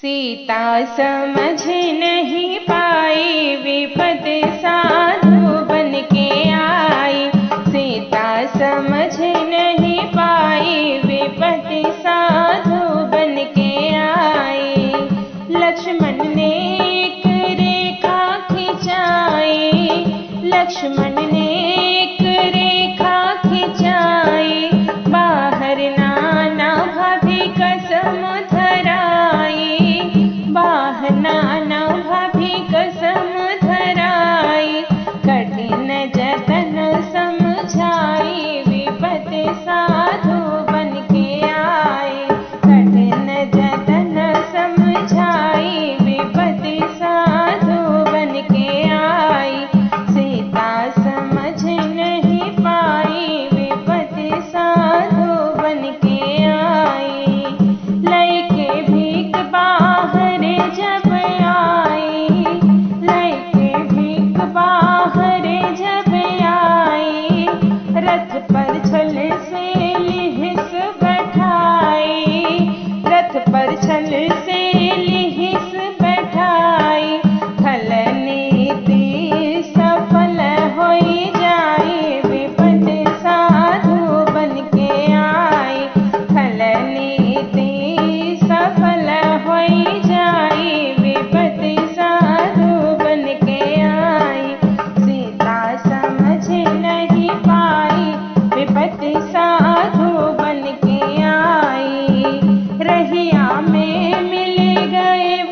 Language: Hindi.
सीता समझ नहीं पाई, विपत्ति साधु बन के आई। सीता समझ नहीं पाई, विपत्ति साधु बन के आई। लक्ष्मण ने एक रेखा खिंचाई, लक्ष्मण ने एक रेखा खिंचाई। बाहर नाना भाभी कसम धराई, बाहर नाना भाभी कसम धराई। कठिन जतन समझाई, विपत्ति साधु बन के आई। कठिन जतन समझाई, विपत्ति साधु बन के आई। सीता समझ नहीं पाई, विपत्ति साधु बन के आई। लइके भीख बाहर जब आई, लइके भीख बाहर जब आई। रथ पर छल से लिहिस बैठाई, रथ पर छल से लिहिस बैठाई। खल नीति सफल होई जाई, विपत्ति साधु बन के आई। खल नीति सफल होई जाई, विपत्ति साधु बन के आई। सीता समझ नहीं पाई, विपत्ति साधु बन के आई। रहिया में मिल गए